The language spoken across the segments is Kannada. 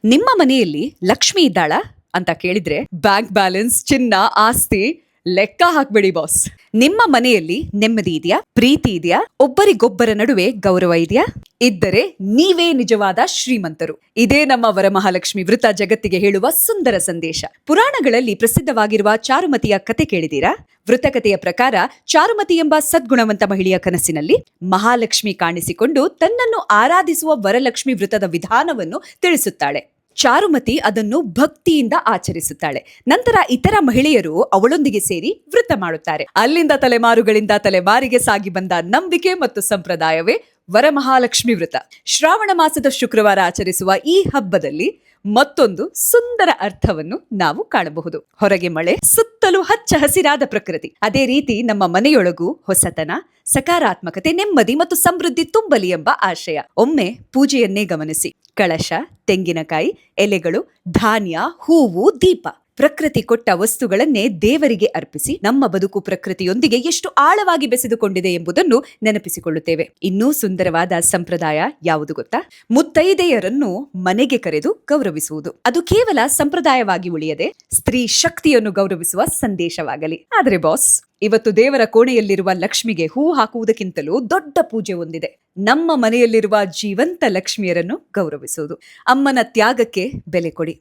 ನಿಮ್ಮ ಮನೆಯಲ್ಲಿ ಲಕ್ಷ್ಮಿ ಇದ್ದಾಳ ಅಂತ ಕೇಳಿದ್ರೆ ಬ್ಯಾಂಕ್ ಬ್ಯಾಲೆನ್ಸ್, ಚಿನ್ನ, ಆಸ್ತಿ ಲೆಕ್ಕ ಹಾಕ್ಬೇಡಿ ಬಾಸ್. ನಿಮ್ಮ ಮನೆಯಲ್ಲಿ ನೆಮ್ಮದಿ ಇದೆಯಾ? ಪ್ರೀತಿ ಇದೆಯಾ? ಒಬ್ಬರಿಗೊಬ್ಬರ ನಡುವೆ ಗೌರವ ಇದೆಯಾ? ಇದ್ದರೆ ನೀವೇ ನಿಜವಾದ ಶ್ರೀಮಂತರು. ಇದೇ ನಮ್ಮ ವರಮಹಾಲಕ್ಷ್ಮಿ ವ್ರತ ಜಗತ್ತಿಗೆ ಹೇಳುವ ಸುಂದರ ಸಂದೇಶ. ಪುರಾಣಗಳಲ್ಲಿ ಪ್ರಸಿದ್ಧವಾಗಿರುವ ಚಾರುಮತಿಯ ಕತೆ ಕೇಳಿದೀರಾ? ವೃತ್ತಕಥೆಯ ಪ್ರಕಾರ ಚಾರುಮತಿ ಎಂಬ ಸದ್ಗುಣವಂತ ಮಹಿಳೆಯ ಕನಸಿನಲ್ಲಿ ಮಹಾಲಕ್ಷ್ಮಿ ಕಾಣಿಸಿಕೊಂಡು ತನ್ನನ್ನು ಆರಾಧಿಸುವ ವರಲಕ್ಷ್ಮಿ ವ್ರತದ ವಿಧಾನವನ್ನು ತಿಳಿಸುತ್ತಾಳೆ. ಚಾರುಮತಿ ಅದನ್ನು ಭಕ್ತಿಯಿಂದ ಆಚರಿಸುತ್ತಾಳೆ. ನಂತರ ಇತರ ಮಹಿಳೆಯರು ಅವಳೊಂದಿಗೆ ಸೇರಿ ವ್ರತ ಮಾಡುತ್ತಾರೆ. ಅಲ್ಲಿಂದ ತಲೆಮಾರುಗಳಿಂದ ತಲೆಮಾರಿಗೆ ಸಾಗಿ ಬಂದ ನಂಬಿಕೆ ಮತ್ತು ಸಂಪ್ರದಾಯವೇ ವರಮಹಾಲಕ್ಷ್ಮಿ ವ್ರತ. ಶ್ರಾವಣ ಮಾಸದ ಶುಕ್ರವಾರ ಆಚರಿಸುವ ಈ ಹಬ್ಬದಲ್ಲಿ ಮತ್ತೊಂದು ಸುಂದರ ಅರ್ಥವನ್ನು ನಾವು ಕಾಣಬಹುದು. ಹೊರಗೆ ಮಳೆ, ಸುತ್ತಲೂ ಹಚ್ಚ ಹಸಿರಾದ ಪ್ರಕೃತಿ. ಅದೇ ರೀತಿ ನಮ್ಮ ಮನೆಯೊಳಗೂ ಹೊಸತನ, ಸಕಾರಾತ್ಮಕತೆ, ನೆಮ್ಮದಿ ಮತ್ತು ಸಮೃದ್ಧಿ ತುಂಬಲಿ ಎಂಬ ಆಶಯ. ಒಮ್ಮೆ ಪೂಜೆಯನ್ನೇ ಗಮನಿಸಿ. ಕಳಶ, ತೆಂಗಿನಕಾಯಿ, ಎಲೆಗಳು, ಧಾನ್ಯ, ಹೂವು, ದೀಪ, ಪ್ರಕೃತಿ ಕೊಟ್ಟ ವಸ್ತುಗಳನ್ನೇ ದೇವರಿಗೆ ಅರ್ಪಿಸಿ ನಮ್ಮ ಬದುಕು ಪ್ರಕೃತಿಯೊಂದಿಗೆ ಎಷ್ಟು ಆಳವಾಗಿ ಬೆಸೆದುಕೊಂಡಿದೆ ಎಂಬುದನ್ನು ನೆನಪಿಸಿಕೊಳ್ಳುತ್ತೇವೆ. ಇನ್ನೂ ಸುಂದರವಾದ ಸಂಪ್ರದಾಯ ಯಾವುದು ಗೊತ್ತಾ? ಮುತ್ತೈದೆಯರನ್ನು ಮನೆಗೆ ಕರೆದು ಗೌರವಿಸುವುದು. ಅದು ಕೇವಲ ಸಂಪ್ರದಾಯವಾಗಿ ಉಳಿಯದೆ ಸ್ತ್ರೀ ಶಕ್ತಿಯನ್ನು ಗೌರವಿಸುವ ಸಂದೇಶವಾಗಲಿ. ಆದರೆ ಬಾಸ್, ಇವತ್ತು ದೇವರ ಕೋಣೆಯಲ್ಲಿರುವ ಲಕ್ಷ್ಮಿಗೆ ಹೂ ಹಾಕುವುದಕ್ಕಿಂತಲೂ ದೊಡ್ಡ ಪೂಜೆ ಒಂದಿದೆ. ನಮ್ಮ ಮನೆಯಲ್ಲಿರುವ ಜೀವಂತ ಲಕ್ಷ್ಮಿಯರನ್ನು ಗೌರವಿಸುವುದು. ಅಮ್ಮನ ತ್ಯಾಗಕ್ಕೆ ಬೆಲೆ ಕೊಡಿ.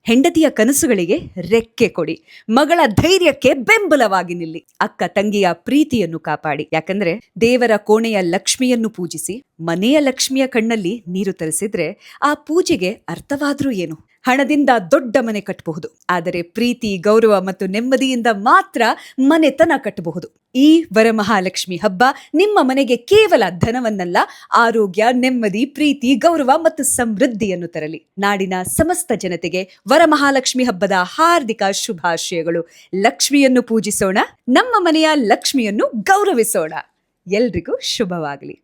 ಹೆಂಡತಿಯ ಕನಸುಗಳಿಗೆ ರೆಕ್ಕೆ ಕೊಡಿ. ಮಗಳ ಧೈರ್ಯಕ್ಕೆ ಬೆಂಬಲವಾಗಿ ನಿಲ್ಲಿ. ಅಕ್ಕ ತಂಗಿಯ ಪ್ರೀತಿಯನ್ನು ಕಾಪಾಡಿ. ಯಾಕಂದ್ರೆ ದೇವರ ಕೋಣೆಯ ಲಕ್ಷ್ಮಿಯನ್ನು ಪೂಜಿಸಿ ಮನೆಯ ಲಕ್ಷ್ಮಿಯ ಕಣ್ಣಲ್ಲಿ ನೀರು ತರಿಸಿದ್ರೆ ಆ ಪೂಜೆಗೆ ಅರ್ಥವಾದ್ರೂ ಏನು? ಹಣದಿಂದ ದೊಡ್ಡ ಮನೆ ಕಟ್ಟಬಹುದು, ಆದರೆ ಪ್ರೀತಿ, ಗೌರವ ಮತ್ತು ನೆಮ್ಮದಿಯಿಂದ ಮಾತ್ರ ಮನೆತನ ಕಟ್ಟಬಹುದು. ಈ ವರಮಹಾಲಕ್ಷ್ಮಿ ಹಬ್ಬ ನಿಮ್ಮ ಮನೆಗೆ ಕೇವಲ ಧನವನ್ನಲ್ಲ, ಆರೋಗ್ಯ, ನೆಮ್ಮದಿ, ಪ್ರೀತಿ, ಗೌರವ ಮತ್ತು ಸಮೃದ್ಧಿಯನ್ನು ತರಲಿ. ನಾಡಿನ ಸಮಸ್ತ ಜನತೆಗೆ ವರಮಹಾಲಕ್ಷ್ಮಿ ಹಬ್ಬದ ಹಾರ್ದಿಕ ಶುಭಾಶಯಗಳು. ಲಕ್ಷ್ಮಿಯನ್ನು ಪೂಜಿಸೋಣ, ನಮ್ಮ ಮನೆಯ ಲಕ್ಷ್ಮಿಯನ್ನು ಗೌರವಿಸೋಣ. ಎಲ್ರಿಗೂ ಶುಭವಾಗಲಿ.